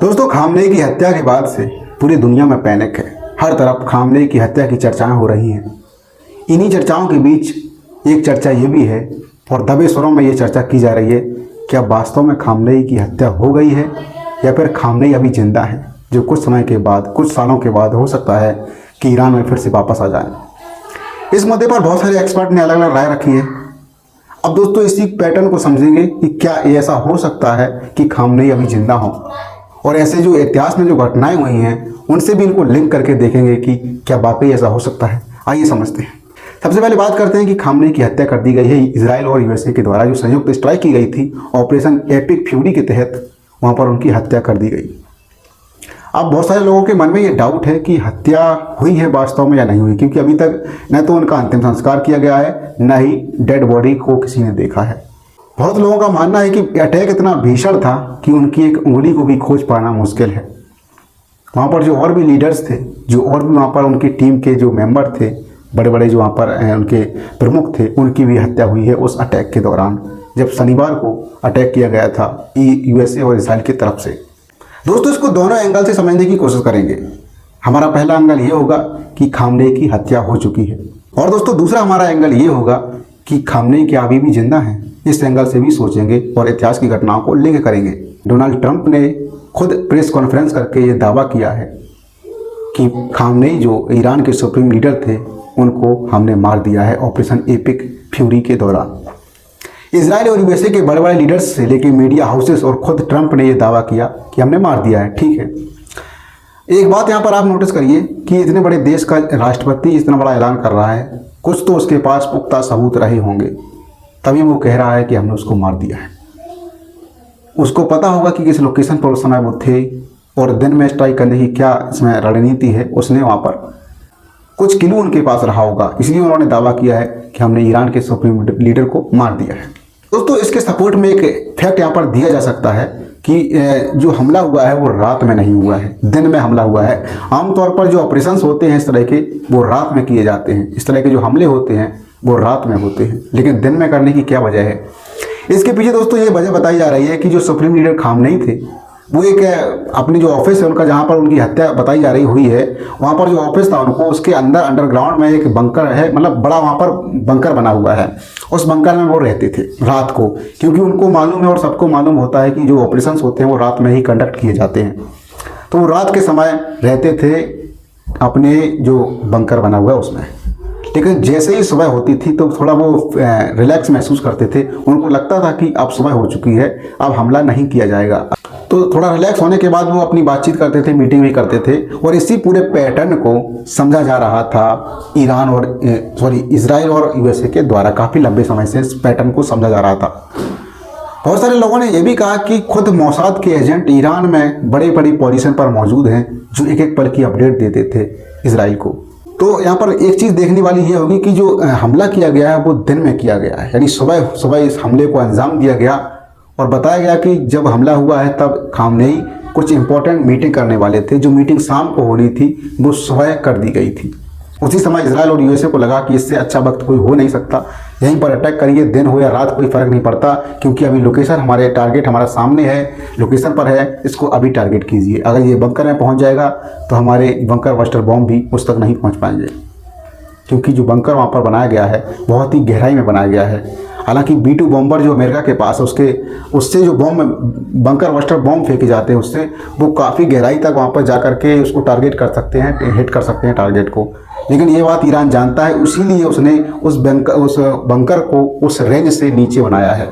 दोस्तों, खामनेई की हत्या के बाद से पूरी दुनिया में पैनिक है। हर तरफ खामनेई की हत्या की चर्चाएं हो रही हैं। इन्हीं चर्चाओं के बीच एक चर्चा ये भी है और दबे स्वरों में ये चर्चा की जा रही है कि अब वास्तव में खामनेई की हत्या हो गई है या फिर खामनेई अभी जिंदा है, जो कुछ समय के बाद, कुछ सालों के बाद हो सकता है कि ईरान में फिर से वापस आ जाए। इस मुद्दे पर बहुत सारे एक्सपर्ट ने अलग अलग राय रखी है। अब दोस्तों, इसी पैटर्न को समझेंगे कि क्या ऐसा हो सकता है कि खामनेई अभी जिंदा हो, और ऐसे जो इतिहास में जो घटनाएं हुई हैं उनसे भी इनको लिंक करके देखेंगे कि क्या वाकई ऐसा हो सकता है। आइए समझते हैं। सबसे पहले बात करते हैं कि खामनेई की हत्या कर दी गई है इजराइल और यूएसए के द्वारा। जो संयुक्त स्ट्राइक की गई थी ऑपरेशन एपिक फ्यूरी के तहत, वहाँ पर उनकी हत्या कर दी गई। अब बहुत सारे लोगों के मन में ये डाउट है कि हत्या हुई है वास्तव में या नहीं हुई, क्योंकि अभी तक न तो उनका अंतिम संस्कार किया गया है, न ही डेड बॉडी को किसी ने देखा है। बहुत लोगों का मानना है कि अटैक इतना भीषण था कि उनकी एक उंगली को भी खोज पाना मुश्किल है। वहाँ पर जो और भी लीडर्स थे, जो और भी वहाँ पर उनकी टीम के जो मेंबर थे, बड़े बड़े जो वहाँ पर उनके प्रमुख थे, उनकी भी हत्या हुई है उस अटैक के दौरान, जब शनिवार को अटैक किया गया था यूएसए और इजराइल की तरफ से। दोस्तों, इसको दोनों एंगल से समझने की कोशिश करेंगे। हमारा पहला एंगल ये होगा कि खामनेई की हत्या हो चुकी है, और दोस्तों दूसरा हमारा एंगल ये होगा कि खामनेई क्या अभी भी जिंदा है। इस एंगल से भी सोचेंगे और इतिहास की घटनाओं को लिंक करेंगे। डोनाल्ड ट्रंप ने खुद प्रेस कॉन्फ्रेंस करके ये दावा किया है कि खामनेई जो ईरान के सुप्रीम लीडर थे, उनको हमने मार दिया है ऑपरेशन एपिक फ्यूरी के दौरान। इजराइल और यूएसए के बड़े बड़े लीडर्स से लेकर मीडिया हाउसेस और खुद ट्रंप ने यह दावा किया कि हमने मार दिया है। ठीक है, एक बात यहाँ पर आप नोटिस करिए कि इतने बड़े देश का राष्ट्रपति इतना बड़ा ऐलान कर रहा है, कुछ तो उसके पास पुख्ता सबूत रहे होंगे, तभी वो कह रहा है कि हमने उसको मार दिया है। उसको पता होगा कि किस लोकेशन पर उस समय वो थे और दिन में स्ट्राइक करने की क्या इसमें रणनीति है। उसने वहाँ पर कुछ क्लू उनके पास रहा होगा, इसलिए उन्होंने दावा किया है कि हमने ईरान के सुप्रीम लीडर को मार दिया है। दोस्तों, इसके सपोर्ट में एक फैक्ट यहाँ पर दिया जा सकता है कि जो हमला हुआ है वो रात में नहीं हुआ है, दिन में हमला हुआ है। आमतौर पर जो ऑपरेशंस होते हैं इस तरह के, वो रात में किए जाते हैं। इस तरह के जो हमले होते हैं वो रात में होते हैं, लेकिन दिन में करने की क्या वजह है? इसके पीछे दोस्तों ये वजह बताई जा रही है कि जो सुप्रीम लीडर खामनेई थे, वो एक अपनी जो ऑफिस है उनका, जहाँ पर उनकी हत्या बताई जा रही हुई है, वहाँ पर जो ऑफिस था उनको, उसके अंदर अंडरग्राउंड में एक बंकर है, मतलब बड़ा वहाँ पर बंकर बना हुआ है। उस बंकर में वो रहते थे रात को, क्योंकि उनको मालूम है और सबको मालूम होता है कि जो ऑपरेशंस होते हैं वो रात में ही कंडक्ट किए जाते हैं। तो वो रात के समय रहते थे अपने जो बंकर बना हुआ है उसमें। लेकिन जैसे ही सुबह होती थी तो थोड़ा वो रिलैक्स महसूस करते थे। उनको लगता था कि अब सुबह हो चुकी है, अब हमला नहीं किया जाएगा। तो थोड़ा रिलैक्स होने के बाद वो अपनी बातचीत करते थे, मीटिंग भी करते थे, और इसी पूरे पैटर्न को समझा जा रहा था इजराइल और यूएसए के द्वारा। काफ़ी लंबे समय से इस पैटर्न को समझा जा रहा था। बहुत सारे लोगों ने यह भी कहा कि खुद मोसाद के एजेंट ईरान में बड़ी बड़ी पोजीशन पर मौजूद हैं, जो एक एक पल की अपडेट देते थे इजराइल को। तो यहाँ पर एक चीज़ देखने वाली ये होगी कि जो हमला किया गया है वो दिन में किया गया है, यानी सुबह सुबह इस हमले को अंजाम दिया गया और बताया गया कि जब हमला हुआ है तब खामनेई कुछ इंपॉर्टेंट मीटिंग करने वाले थे। जो मीटिंग शाम को होनी थी वो सुबह कर दी गई थी। उसी समय इजराइल और यूएसए को लगा कि इससे अच्छा वक्त कोई हो नहीं सकता, यहीं पर अटैक करिए, दिन हो या रात कोई फ़र्क नहीं पड़ता, क्योंकि अभी लोकेशन हमारे टारगेट हमारा सामने है, लोकेशन पर है, इसको अभी टारगेट कीजिए। अगर ये बंकर में पहुंच जाएगा तो हमारे बंकर बस्टर बॉम्ब भी उस तक नहीं पहुंच पाएंगे, क्योंकि जो बंकर वहाँ पर बनाया गया है बहुत ही गहराई में बनाया गया है। हालांकि B-2 बॉम्बर जो अमेरिका के पास है, उससे जो बॉम्ब बंकर बस्टर बॉम्ब फेंके जाते हैं, उससे वो काफ़ी गहराई तक वहाँ पर जा कर के उसको टारगेट कर सकते हैं, हिट कर सकते हैं टारगेट को। लेकिन ये बात ईरान जानता है, इसीलिए उसने उस बंकर को उस रेंज से नीचे बनाया है,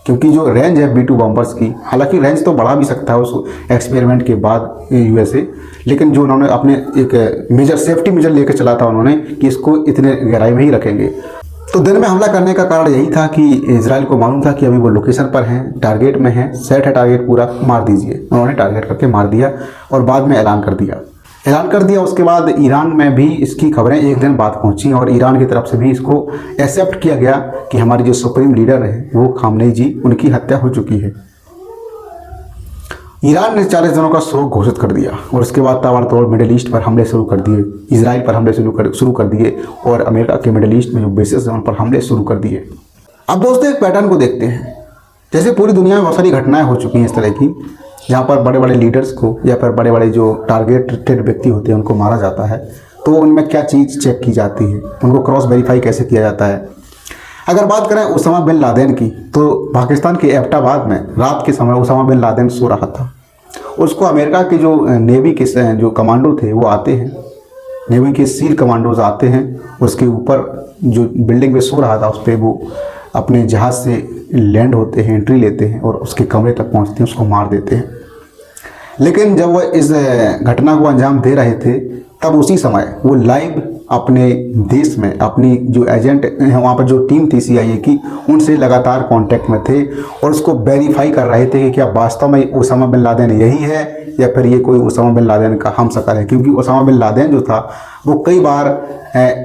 क्योंकि जो रेंज है B-2 बॉम्बर्स की, हालांकि रेंज तो बढ़ा भी सकता है उस एक्सपेरिमेंट के बाद यूएसए, लेकिन जो उन्होंने अपने एक सेफ्टी मेजर लेकर चला था उन्होंने कि इसको इतने गहराई में ही रखेंगे। तो दिन में हमला करने का कारण यही था कि इजराइल को मालूम था कि अभी वो लोकेशन पर हैं, टारगेट में हैं, सेट है टारगेट पूरा, मार दीजिए। उन्होंने टारगेट करके मार दिया और बाद में ऐलान कर दिया। उसके बाद ईरान में भी इसकी खबरें एक दिन बाद पहुंची और ईरान की तरफ से भी इसको एक्सेप्ट किया गया कि हमारी जो सुप्रीम लीडर है वो खामनेई जी, उनकी हत्या हो चुकी है। ईरान ने 40 दिनों का शोक घोषित कर दिया और उसके बाद ताबड़तोड़ मिडिल ईस्ट पर हमले शुरू कर दिए, इजराइल पर हमले शुरू कर दिए और अमेरिका के मिडिल ईस्ट में जो बेसेस हैं उन पर हमले शुरू कर दिए। अब दोस्तों, एक पैटर्न को देखते हैं। जैसे पूरी दुनिया में बहुत सारी घटनाएं हो चुकी हैं इस तरह की, जहाँ पर बड़े बड़े लीडर्स को या फिर बड़े बड़े जो टारगेटेड व्यक्ति होते हैं उनको मारा जाता है, तो उनमें क्या चीज़ चेक की जाती है, उनको क्रॉस वेरीफाई कैसे किया जाता है। अगर बात करें उसामा बिन लादेन की, तो पाकिस्तान के एबटाबाद में रात के समय उसामा बिन लादेन सो रहा था। उसको अमेरिका के जो नेवी के जो कमांडो थे वो आते हैं, नेवी के सील कमांडोज आते हैं, उसके ऊपर जो बिल्डिंग पे सो रहा था उस पर वो अपने जहाज़ से लैंड होते हैं, एंट्री लेते हैं और उसके कमरे तक पहुंचते हैं, उसको मार देते हैं। लेकिन जब वह इस घटना को अंजाम दे रहे थे तब उसी समय वो लाइव अपने देश में अपनी जो एजेंट वहाँ पर जो टीम थी CIA की, उनसे लगातार कांटेक्ट में थे और उसको वेरीफाई कर रहे थे कि क्या वास्तव में उसामा बिन लादेन यही है या फिर ये कोई उसामा बिन लादेन का हमशक्ल है। क्योंकि उसामा बिन लादेन जो था वो कई बार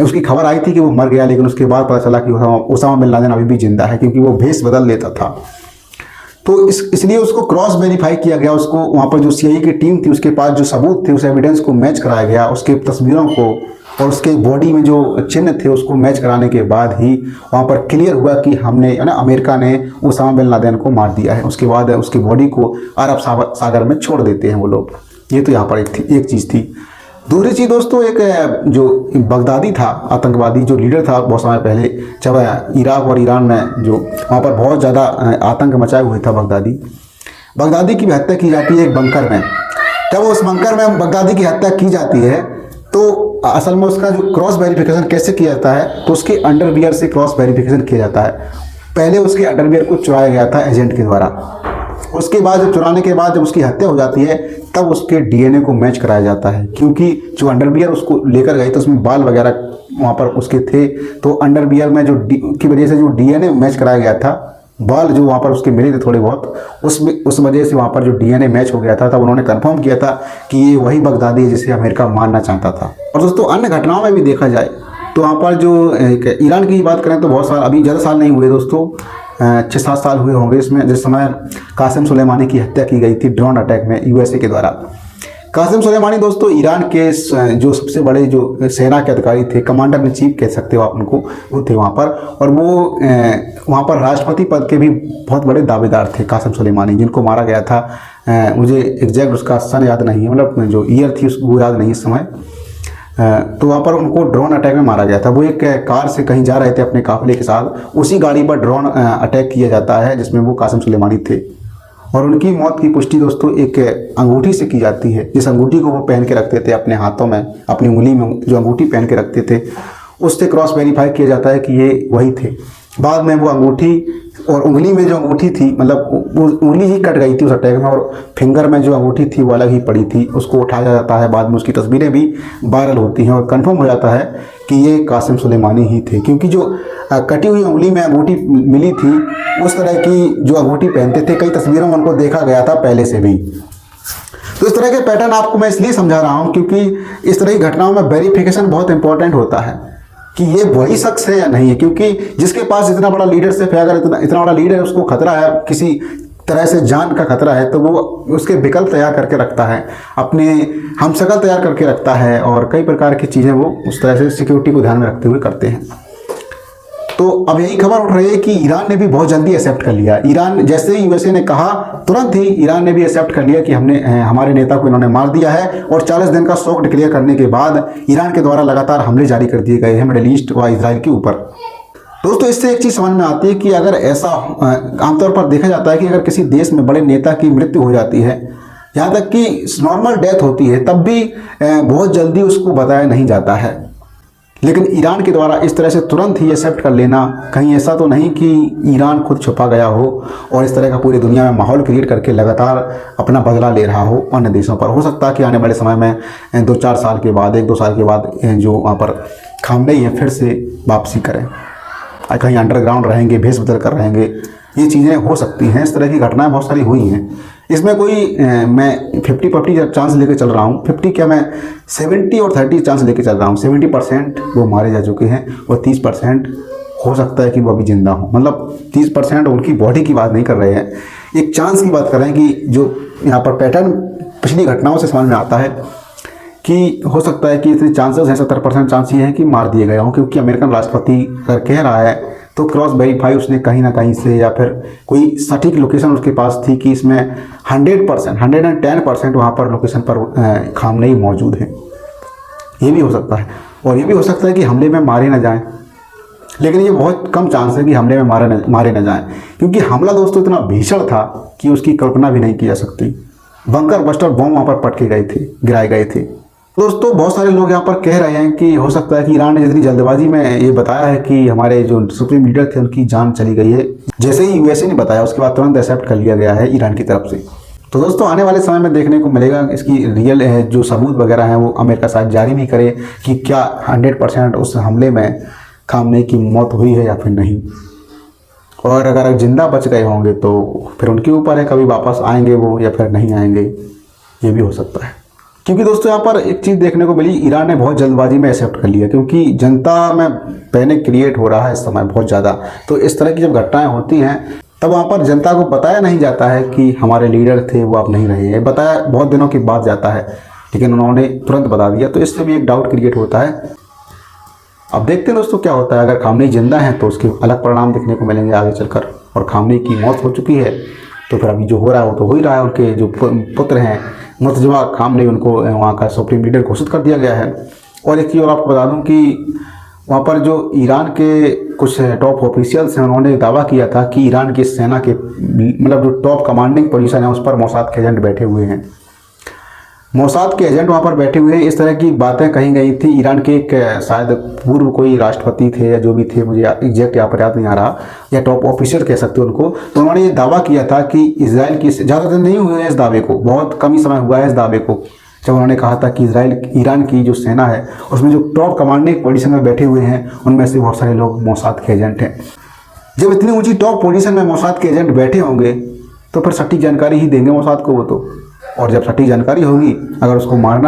उसकी खबर आई थी कि वो मर गया, लेकिन उसके बाद पता चला कि उसामा बिन लादेन अभी भी जिंदा है, क्योंकि वो भेष बदल लेता था। तो इसलिए उसको क्रॉस वेरीफाई किया गया। उसको वहाँ पर जो CIA की टीम थी उसके पास जो सबूत थे उस एविडेंस को मैच कराया गया, उसके तस्वीरों को और उसके बॉडी में जो चिन्ह थे उसको मैच कराने के बाद ही वहाँ पर क्लियर हुआ कि हमने अमेरिका ने उसामा बिन लादेन को मार दिया है। उसके बाद उसकी बॉडी को अरब सागर में छोड़ देते हैं वो लोग। ये तो यहाँ पर एक चीज़ थी। दूसरी चीज़ दोस्तों, एक जो बगदादी था आतंकवादी जो लीडर था बहुत समय पहले, जब इराक और ईरान में जो वहाँ पर बहुत ज़्यादा आतंक मचाए हुए था बगदादी की भी हत्या की जाती है एक बंकर में। जब उस बंकर में बगदादी की हत्या की जाती है तो असल में उसका जो क्रॉस वेरिफिकेशन कैसे किया जाता है, तो उसके अंडरवियर से क्रॉस वेरिफिकेशन किया जाता है। पहले उसके अंडरवियर को चुराया गया था एजेंट के द्वारा, उसके बाद जब चुराने के बाद जब उसकी हत्या हो जाती है तब उसके DNA को मैच कराया जाता है। क्योंकि जो अंडरवियर उसको लेकर गए थे उसमें बाल वगैरह वहाँ पर उसके थे, तो अंडरवियर में जो की वजह से जो DNA मैच कराया गया था, बाल जो वहाँ पर उसके मिले थे थोड़े बहुत, उस वजह से वहाँ पर जो DNA मैच हो गया था, तब उन्होंने कंफर्म किया था कि ये वही बगदादी है जिसे अमेरिका मारना चाहता था। और दोस्तों अन्य घटनाओं में भी देखा जाए तो वहाँ पर जो ईरान की बात करें तो बहुत साल, अभी ज़्यादा साल नहीं हुए दोस्तों, 6-7 साल हुए होंगे इसमें, जिस समय कासिम सुलेमानी की हत्या की गई थी ड्रोन अटैक में USA के द्वारा। कासिम सुलेमानी दोस्तों ईरान के जो सबसे बड़े जो सेना के अधिकारी थे, कमांडर इन चीफ कह सकते हो आप उनको, वो थे वहाँ पर। और वो वहाँ पर राष्ट्रपति पद के भी बहुत बड़े दावेदार थे कासिम सुलेमानी, जिनको मारा गया था। मुझे एग्जैक्ट उसका सन याद नहीं है, मतलब जो ईयर थी वो याद नहीं इस समय। तो वहाँ पर उनको ड्रोन अटैक में मारा गया था। वो एक कार से कहीं जा रहे थे अपने काफिले के साथ, उसी गाड़ी पर ड्रोन अटैक किया जाता है जिसमें वो कासिम सुलेमानी थे। और उनकी मौत की पुष्टि दोस्तों एक अंगूठी से की जाती है। जिस अंगूठी को वो पहन के रखते थे अपने हाथों में, अपनी उंगली में जो अंगूठी पहन के रखते थे, उससे क्रॉस वेरीफाई किया जाता है कि ये वही थे। बाद में वो अंगूठी और उंगली में जो अंगूठी थी, मतलब वो उंगली ही कट गई थी उस अटैक में, और फिंगर में जो अंगूठी थी वो अलग ही पड़ी थी, उसको उठाया जाता है। बाद में उसकी तस्वीरें भी वायरल होती हैं और कंफर्म हो जाता है कि ये कासिम सुलेमानी ही थे। क्योंकि जो कटी हुई उंगली में अंगूठी मिली थी, उस तरह की जो अंगूठी पहनते थे, कई तस्वीरों में उनको देखा गया था पहले से भी। तो इस तरह के पैटर्न आपको मैं इसलिए समझा रहा हूँ क्योंकि इस तरह की घटनाओं में वेरिफिकेशन बहुत इंपॉर्टेंट होता है कि ये वही शख्स है या नहीं है। क्योंकि जिसके पास इतना बड़ा लीडरशिप है, अगर इतना बड़ा लीडर है, उसको खतरा है, किसी तरह से जान का खतरा है, तो वो उसके विकल्प तैयार करके रखता है, अपने हमशक्ल तैयार करके रखता है, और कई प्रकार की चीज़ें वो उस तरह से सिक्योरिटी को ध्यान में रखते हुए करते हैं। तो अब यही खबर उठ रही है कि ईरान ने भी बहुत जल्दी एक्सेप्ट कर लिया। ईरान जैसे ही USA ने कहा, तुरंत ही ईरान ने भी एक्सेप्ट कर लिया कि हमारे नेता को इन्होंने मार दिया है। और 40 दिन का शोक डिक्लेयर करने के बाद ईरान के द्वारा लगातार हमले जारी कर दिए गए हैं मिडिल ईस्ट व इजराइल के ऊपर। दोस्तों इससे एक चीज़ समझ में आती है कि अगर ऐसा आमतौर पर देखा जाता है कि अगर किसी देश में बड़े नेता की मृत्यु हो जाती है, यहाँ तक कि नॉर्मल डेथ होती है, तब भी बहुत जल्दी उसको बताया नहीं जाता है। लेकिन ईरान के द्वारा इस तरह से तुरंत ही एक्सेप्ट कर लेना, कहीं ऐसा तो नहीं कि ईरान खुद छुपा गया हो और इस तरह का पूरी दुनिया में माहौल क्रिएट करके लगातार अपना बदला ले रहा हो अन्य देशों पर। हो सकता है कि आने वाले समय में 2-4 साल के बाद, 1-2 साल के बाद जो वहाँ पर खामनेई है फिर से वापसी करें, कहीं अंडरग्राउंड रहेंगे, भेष बदल कर रहेंगे। ये चीज़ें हो सकती हैं, इस तरह की घटनाएं बहुत सारी हुई हैं। इसमें कोई मैं 50-50 चांस लेके चल रहा हूँ, 50 क्या, मैं 70 और 30 चांस लेके चल रहा हूँ। 70% वो मारे जा चुके हैं और 30% हो सकता है कि वो अभी जिंदा हो। मतलब 30% उनकी बॉडी की बात नहीं कर रहे हैं, एक चांस की बात कर रहे हैं कि जो यहाँ पर पैटर्न पिछली घटनाओं से समझ में आता है कि हो सकता है कि इतने चांसेस हैं, 70% चांस ये है कि मार दिए गए हों। क्योंकि अमेरिकन राष्ट्रपति अगर कह रहा है तो क्रॉस वेरीफाई उसने कहीं ना कहीं से या फिर कोई सटीक लोकेशन उसके पास थी कि इसमें 100%, 110% वहाँ पर लोकेशन पर खामनेई मौजूद है। ये भी हो सकता है, और ये भी हो सकता है कि हमले में मारे ना जाएं, लेकिन ये बहुत कम चांस है कि हमले में मारे ना जाएं, क्योंकि हमला दोस्तों इतना भीषण था कि उसकी कल्पना भी नहीं की जा सकती। बंकर बस्टर बम वहाँ पर पटके गए थे, गिराए गए थे। दोस्तों बहुत सारे लोग यहाँ पर कह रहे हैं कि हो सकता है कि ईरान ने जितनी जल्दबाजी में ये बताया है कि हमारे जो सुप्रीम लीडर थे उनकी जान चली गई है, जैसे ही यूएसए ने बताया उसके बाद तुरंत एक्सेप्ट कर लिया गया है ईरान की तरफ से। तो दोस्तों आने वाले समय में देखने को मिलेगा इसकी रियल जो सबूत वगैरह हैं वो अमेरिका शायद जारी भी करे कि क्या 100% उस हमले में खामनेई की मौत हुई है या फिर नहीं। और अगर जिंदा बच गए होंगे तो फिर उनके ऊपर है, कभी वापस आएंगे वो या फिर नहीं आएंगे, ये भी हो सकता है। क्योंकि दोस्तों यहाँ पर एक चीज़ देखने को मिली, ईरान ने बहुत जल्दबाजी में एक्सेप्ट कर लिया, क्योंकि जनता में पैनिक क्रिएट हो रहा है इस समय बहुत ज़्यादा। तो इस तरह की जब घटनाएं होती हैं तब वहाँ पर जनता को बताया नहीं जाता है कि हमारे लीडर थे वो अब नहीं रहे हैं, बताया बहुत दिनों के बाद जाता है, लेकिन उन्होंने तुरंत बता दिया। तो इससे भी एक डाउट क्रिएट होता है। अब देखते हैं दोस्तों क्या होता है। अगर खामनेई जिंदा है तो उसके अलग परिणाम देखने को मिलेंगे आगे चलकर, और खामनेई की मौत हो चुकी है तो फिर अभी जो हो रहा है वो तो हो ही रहा है। उनके जो पुत्र हैं मुर्तज़ा खामनेई, उनको वहाँ का सुप्रीम लीडर घोषित कर दिया गया है। और एक चीज़ और आपको बता दूं कि वहाँ पर जो ईरान के कुछ टॉप ऑफिशियल्स हैं उन्होंने दावा किया था कि ईरान की सेना के मतलब जो टॉप कमांडिंग पोजीशन है उस पर मोसाद के एजेंट बैठे हुए हैं, मोसाद के एजेंट वहाँ पर बैठे हुए हैं। इस तरह की बातें कही गई थी। ईरान के एक शायद पूर्व कोई राष्ट्रपति थे या जो भी थे, मुझे एग्जैक्ट यहाँ पर याद नहीं आ रहा, या टॉप ऑफिसर कह सकते हो उनको। तो उन्होंने ये दावा किया था कि इजराइल की, ज़्यादा दिन नहीं हुए हैं इस दावे को, बहुत कम ही समय हुआ है इस दावे को, जब उन्होंने कहा था कि ईरान की जो सेना है उसमें जो टॉप कमांडिंग पोजीशन में बैठे हुए हैं उनमें से बहुत सारे लोग मोसाद के एजेंट हैं। जब इतनी ऊंची टॉप पोजीशन में मोसाद के एजेंट बैठे होंगे तो फिर सटीक जानकारी ही देंगे मोसाद को वो तो, और जब सटीक जानकारी होगी अगर उसको मारना